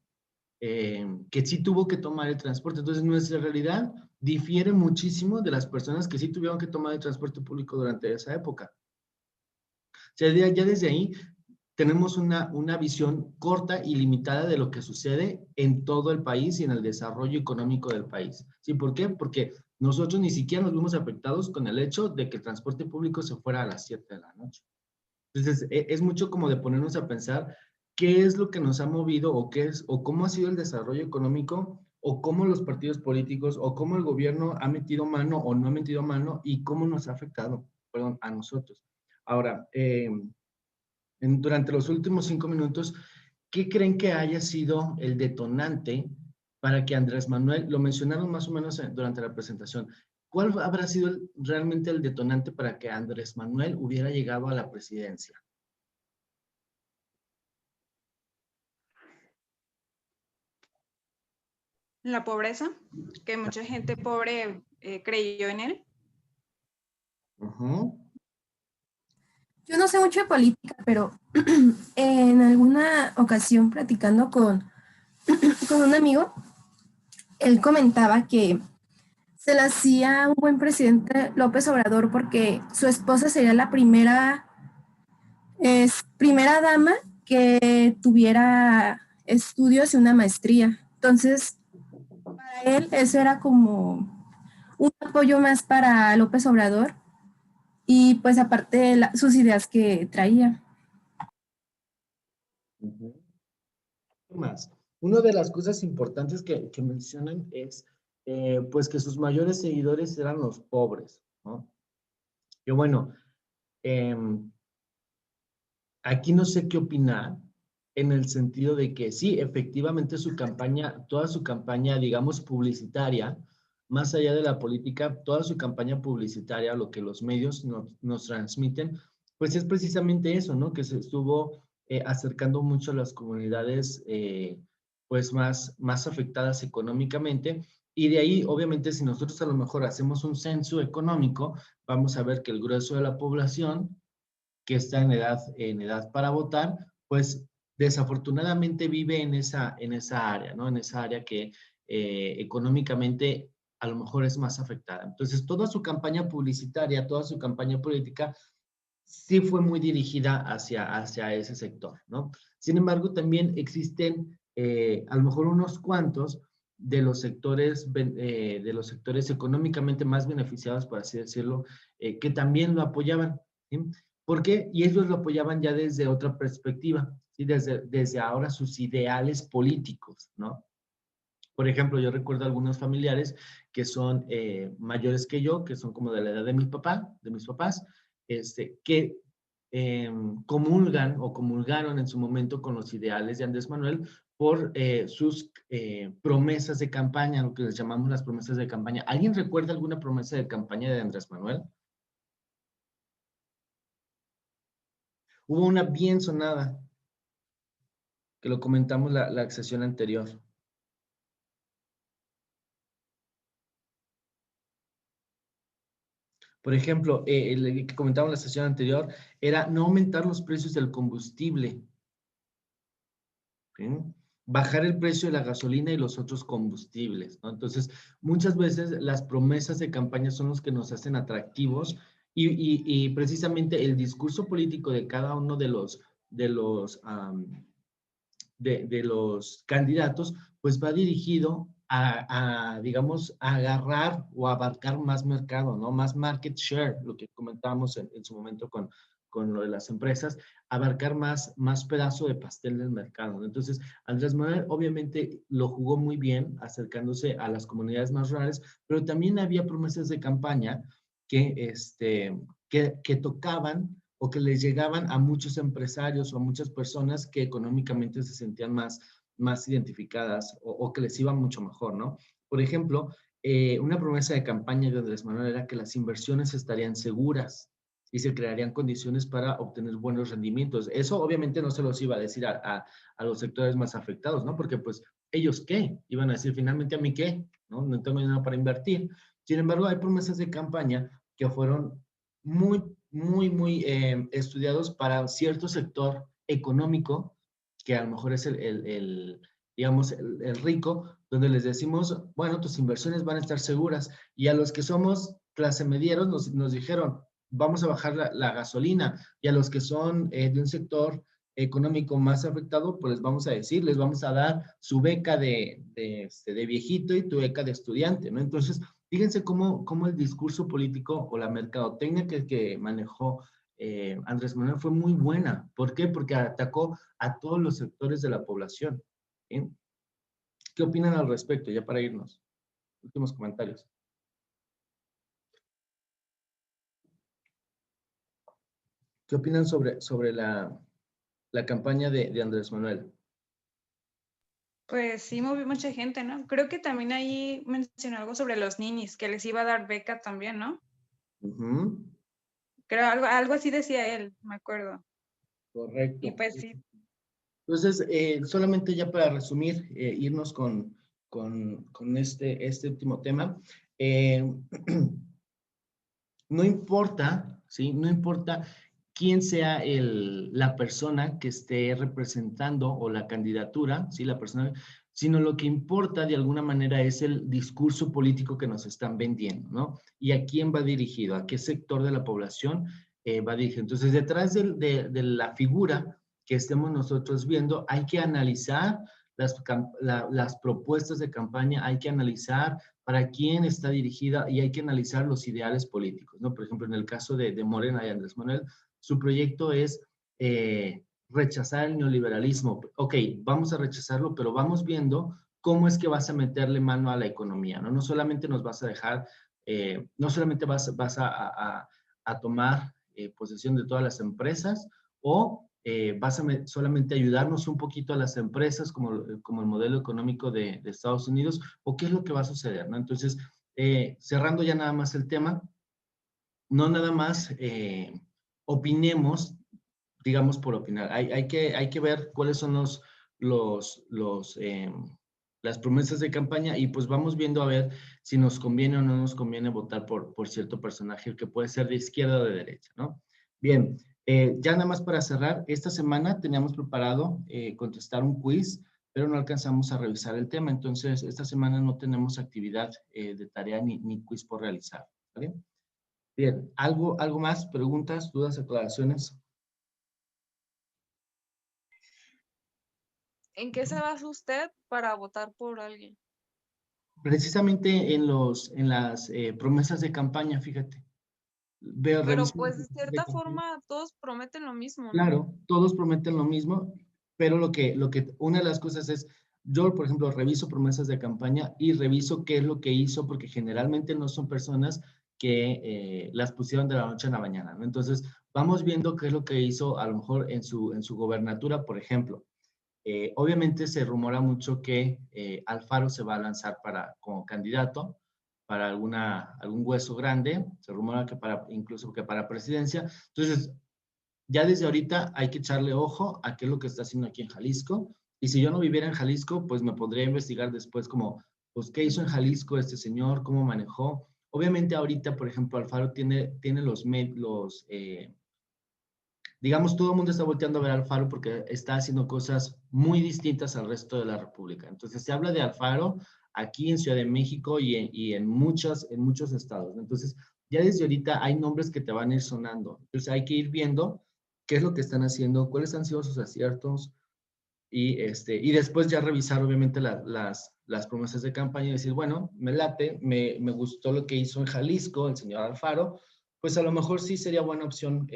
que sí tuvo que tomar el transporte. Entonces, nuestra realidad difiere muchísimo de las personas que sí tuvieron que tomar el transporte público durante esa época. O sea, ya desde ahí tenemos una visión corta y limitada de lo que sucede en todo el país y en el desarrollo económico del país. ¿Sí? ¿Por qué? Porque nosotros ni siquiera nos vimos afectados con el hecho de que el transporte público se fuera a las 7 de la noche. Entonces, es mucho como de ponernos a pensar qué es lo que nos ha movido, o cómo ha sido el desarrollo económico, o cómo los partidos políticos, o cómo el gobierno ha metido mano o no ha metido mano, y cómo nos ha afectado, perdón, a nosotros. Ahora, durante los últimos 5 minutos, ¿qué creen que haya sido el detonante para que Andrés Manuel, lo mencionaron más o menos durante la presentación, cuál habrá sido realmente el detonante para que Andrés Manuel hubiera llegado a la presidencia? La pobreza, que mucha gente pobre creyó en él. Yo no sé mucho de política, pero en alguna ocasión platicando con un amigo, él comentaba que se le hacía un buen presidente López Obrador porque su esposa sería la primera dama que tuviera estudios y una maestría. Entonces, para él eso era como un apoyo más para López Obrador, y pues aparte de sus ideas que traía. ¿Qué más? Una de las cosas importantes que mencionan es pues que sus mayores seguidores eran los pobres, ¿no? Yo, bueno, aquí no sé qué opinar, en el sentido de que sí, efectivamente su campaña, toda su campaña, digamos, publicitaria, más allá de la política, toda su campaña publicitaria, lo que los medios nos transmiten, pues es precisamente eso, ¿no? Que se estuvo acercando mucho a las comunidades pues más afectadas económicamente, y de ahí, obviamente, si nosotros a lo mejor hacemos un censo económico, vamos a ver que el grueso de la población que está en edad para votar, pues desafortunadamente vive en esa área, ¿no? En esa área que económicamente a lo mejor es más afectada. Entonces, toda su campaña publicitaria, toda su campaña política, sí fue muy dirigida hacia ese sector, ¿no? Sin embargo, también existen a lo mejor unos cuantos de los sectores económicamente más beneficiados, por así decirlo, que también lo apoyaban, ¿sí? ¿Por qué? Y ellos lo apoyaban ya desde otra perspectiva, ¿sí? Desde ahora sus ideales políticos, ¿no? Por ejemplo, yo recuerdo algunos familiares que son mayores que yo, que son como de la edad de mis papás, que comulgan o comulgaron en su momento con los ideales de Andrés Manuel por sus promesas de campaña, lo que les llamamos las promesas de campaña. ¿Alguien recuerda alguna promesa de campaña de Andrés Manuel? Hubo una bien sonada, que lo comentamos la sesión anterior. Por ejemplo, el que comentamos en la sesión anterior era no aumentar los precios del combustible, ¿sí? Bajar el precio de la gasolina y los otros combustibles, ¿no? Entonces, muchas veces las promesas de campaña son los que nos hacen atractivos Y precisamente el discurso político de cada uno de los candidatos, pues va dirigido digamos, a agarrar o abarcar más mercado, ¿no? Más market share, lo que comentábamos en su momento con lo de las empresas, abarcar más pedazo de pastel del mercado, ¿no? Entonces, Andrés Manuel obviamente lo jugó muy bien, acercándose a las comunidades más rurales, pero también había promesas de campaña que tocaban o que les llegaban a muchos empresarios o a muchas personas que económicamente se sentían más identificadas o que les iba mucho mejor, ¿no? Por ejemplo, una promesa de campaña de Andrés Manuel era que las inversiones estarían seguras y se crearían condiciones para obtener buenos rendimientos. Eso obviamente no se los iba a decir a los sectores más afectados, ¿no? Porque pues, ¿ellos qué? Iban a decir, finalmente, ¿a mí qué? ¿No? No tengo dinero para invertir. Sin embargo, hay promesas de campaña que fueron muy estudiados para cierto sector económico, que a lo mejor es digamos, el rico, donde les decimos, bueno, tus inversiones van a estar seguras. Y a los que somos clase medieros nos dijeron, vamos a bajar la gasolina. Y a los que son de un sector económico más afectado, pues les vamos a decir, les vamos a dar su beca de viejito y tu beca de estudiante, ¿no? Entonces, fíjense cómo el discurso político o la mercadotecnia que manejó Andrés Manuel fue muy buena. ¿Por qué? Porque atacó a todos los sectores de la población. ¿Sí? ¿Qué opinan al respecto? Ya para irnos. Últimos comentarios. ¿Qué opinan sobre la campaña de Andrés Manuel? Pues sí, movió mucha gente, ¿no? Creo que también ahí mencionó algo sobre los ninis, que les iba a dar beca también, ¿no? Creo algo así decía él, me acuerdo. Correcto. Y pues sí. Entonces, solamente ya para resumir, irnos con este último tema. No importa, ¿sí? No importa quién sea la persona que esté representando o la candidatura, ¿sí? La persona, sino lo que importa de alguna manera es el discurso político que nos están vendiendo, ¿no? Y a quién va dirigido, a qué sector de la población va dirigido. Entonces, detrás de la figura que estemos nosotros viendo, hay que analizar las propuestas de campaña, hay que analizar para quién está dirigida y hay que analizar los ideales políticos, ¿no? Por ejemplo, en el caso de Morena y Andrés Manuel, su proyecto es rechazar el neoliberalismo. Ok, vamos a rechazarlo, pero vamos viendo cómo es que vas a meterle mano a la economía, ¿no? No solamente nos vas a dejar, no solamente vas a tomar posesión de todas las empresas o vas a solamente ayudarnos un poquito a las empresas como el modelo económico de Estados Unidos, o qué es lo que va a suceder, ¿no? Entonces, cerrando ya nada más el tema, no nada más opinemos, digamos, por opinar. Hay que ver cuáles son las promesas de campaña y pues vamos viendo a ver si nos conviene o no nos conviene votar por cierto personaje que puede ser de izquierda o de derecha, ¿no? Bien. Ya nada más para cerrar, esta semana teníamos preparado contestar un quiz, pero no alcanzamos a revisar el tema, entonces esta semana no tenemos actividad de tarea ni quiz por realizar. ¿Vale? Bien, ¿algo más? ¿Preguntas, dudas, aclaraciones? ¿En qué se basa usted para votar por alguien? Precisamente en las promesas de campaña, fíjate. Pero pues de cierta forma todos prometen lo mismo, ¿no? Claro, todos prometen lo mismo, pero una de las cosas es, yo por ejemplo reviso promesas de campaña y reviso qué es lo que hizo, porque generalmente no son personas que las pusieron de la noche a la mañana, ¿no? Entonces vamos viendo qué es lo que hizo a lo mejor en su gobernatura, por ejemplo. Obviamente se rumora mucho que Alfaro se va a lanzar como candidato para algún hueso grande, se rumora que incluso que para presidencia. Entonces, ya desde ahorita hay que echarle ojo a qué es lo que está haciendo aquí en Jalisco. Y si yo no viviera en Jalisco, pues me podría investigar después como, pues, ¿qué hizo en Jalisco este señor? ¿Cómo manejó? Obviamente ahorita, por ejemplo, Alfaro tiene digamos, todo el mundo está volteando a ver a Alfaro porque está haciendo cosas muy distintas al resto de la República. Entonces, se habla de Alfaro aquí en Ciudad de México y en muchos estados. Entonces, ya desde ahorita hay nombres que te van a ir sonando. Entonces hay que ir viendo qué es lo que están haciendo, cuáles han sido sus aciertos, y después ya revisar obviamente las promesas de campaña y decir, bueno, me late, me gustó lo que hizo en Jalisco el señor Alfaro, pues a lo mejor sí sería buena opción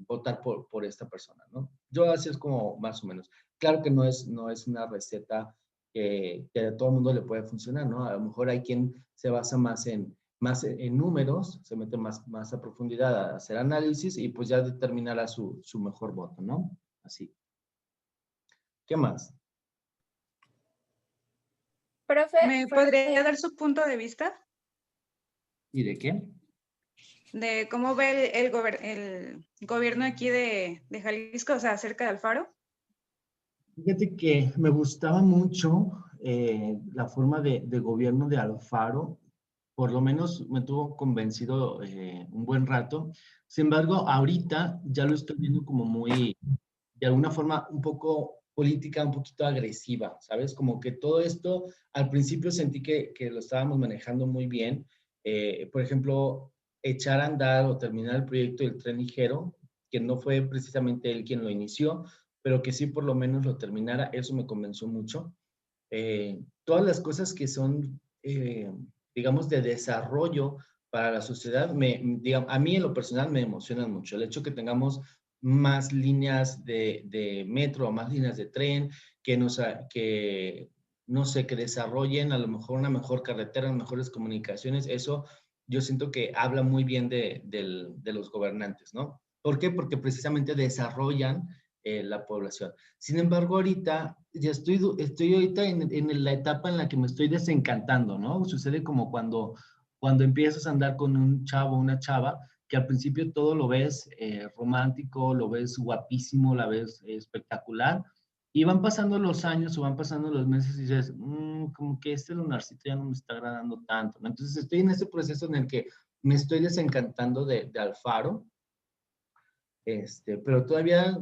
votar por esta persona, ¿no? Yo así es como más o menos. Claro que no es una receta que a todo el mundo le puede funcionar, ¿no? A lo mejor hay quien se basa más en números, se mete más a profundidad a hacer análisis y pues ya determinará su mejor voto, ¿no? Así. ¿Qué más? Profe, ¿Me podría dar su punto de vista? ¿Y de qué? De cómo ve el gobierno aquí de Jalisco, o sea, acerca de Alfaro. Fíjate que me gustaba mucho la forma de gobierno de Alfaro, por lo menos me tuvo convencido un buen rato. Sin embargo, ahorita ya lo estoy viendo como muy, de alguna forma, un poco política, un poquito agresiva, ¿sabes? Como que todo esto, al principio sentí que lo estábamos manejando muy bien. Por ejemplo, echar a andar o terminar el proyecto del tren ligero, que no fue precisamente él quien lo inició, pero que sí por lo menos lo terminara, eso me convenció mucho. Todas las cosas que son, digamos, de desarrollo para la sociedad, a mí en lo personal me emocionan mucho. El hecho que tengamos más líneas de metro, más líneas de tren, que no sé, que desarrollen a lo mejor una mejor carretera, mejores comunicaciones, eso yo siento que habla muy bien de los gobernantes, ¿no? ¿Por qué? Porque precisamente desarrollan la población. Sin embargo, ahorita ya estoy ahorita en la etapa en la que me estoy desencantando, ¿no? Sucede como cuando empiezas a andar con un chavo, una chava, que al principio todo lo ves romántico, lo ves guapísimo, la ves espectacular, y van pasando los años o van pasando los meses y dices, como que este lunarcito ya no me está agradando tanto, ¿no? Entonces estoy en ese proceso en el que me estoy desencantando de Alfaro, pero todavía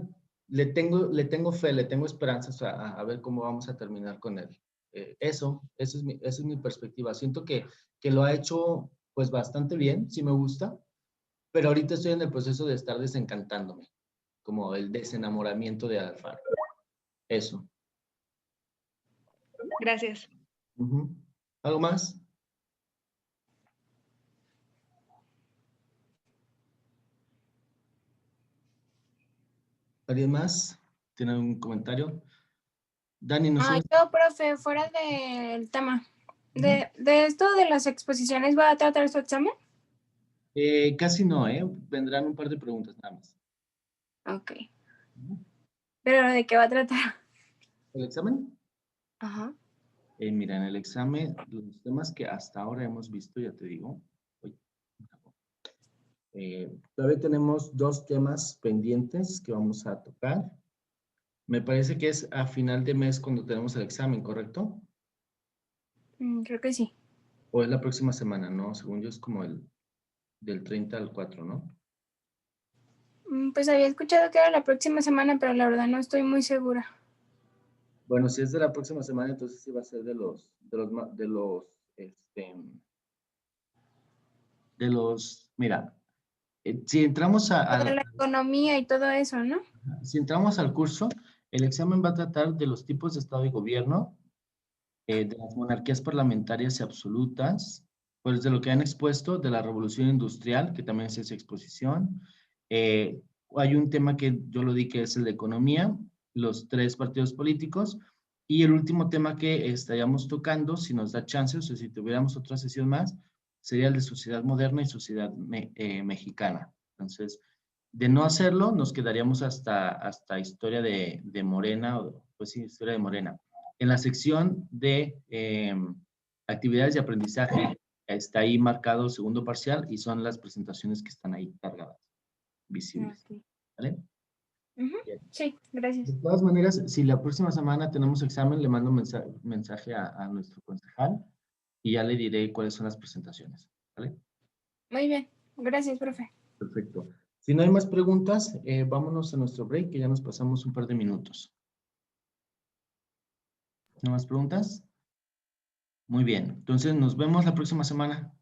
le tengo fe, le tengo esperanzas a ver cómo vamos a terminar con él. Esa es mi perspectiva. Siento que lo ha hecho pues bastante bien, sí me gusta, pero ahorita estoy en el proceso de estar desencantándome, como el desenamoramiento de Alfaro. Eso. Gracias. ¿Algo más? ¿Alguien más? ¿Tiene algún comentario? Dani, ¿no sabes? Yo, profe, fuera del tema. ¿De esto de las exposiciones va a tratar su examen? Casi no, vendrán un par de preguntas nada más. Ok. ¿Pero de qué va a tratar? ¿El examen? Ajá. Mira, en el examen, los temas que hasta ahora hemos visto, ya te digo, todavía tenemos 2 temas pendientes que vamos a tocar. Me parece que es a final de mes cuando tenemos el examen, ¿correcto? Creo que sí. O es la próxima semana, ¿no? Según yo es como del 30 al 4, ¿no? Pues había escuchado que era la próxima semana, pero la verdad no estoy muy segura. Bueno, si es de la próxima semana, entonces sí va a ser mira, si entramos De la economía y todo eso, ¿no? si entramos al curso, el examen va a tratar de los tipos de Estado y gobierno, de las monarquías parlamentarias y absolutas, pues de lo que han expuesto, de la revolución industrial, que también es esa exposición. Hay un tema que yo lo di que es el de economía, los 3 partidos políticos, y el último tema que estaríamos tocando, si nos da chance, o sea, si tuviéramos otra sesión más, sería el de sociedad moderna y sociedad mexicana. Entonces, de no hacerlo, nos quedaríamos hasta historia de Morena, pues sí, historia de Morena. En la sección de actividades de aprendizaje, está ahí marcado el segundo parcial y son las presentaciones que están ahí cargadas, visibles. Okay. ¿Vale? Sí, gracias. De todas maneras, si la próxima semana tenemos examen, le mando un mensaje a nuestro concejal y ya le diré cuáles son las presentaciones. ¿Vale? Muy bien. Gracias, profe. Perfecto. Si no hay más preguntas, vámonos a nuestro break, que ya nos pasamos un par de minutos. ¿No más preguntas? Muy bien. Entonces, nos vemos la próxima semana.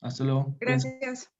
Hasta luego. Gracias.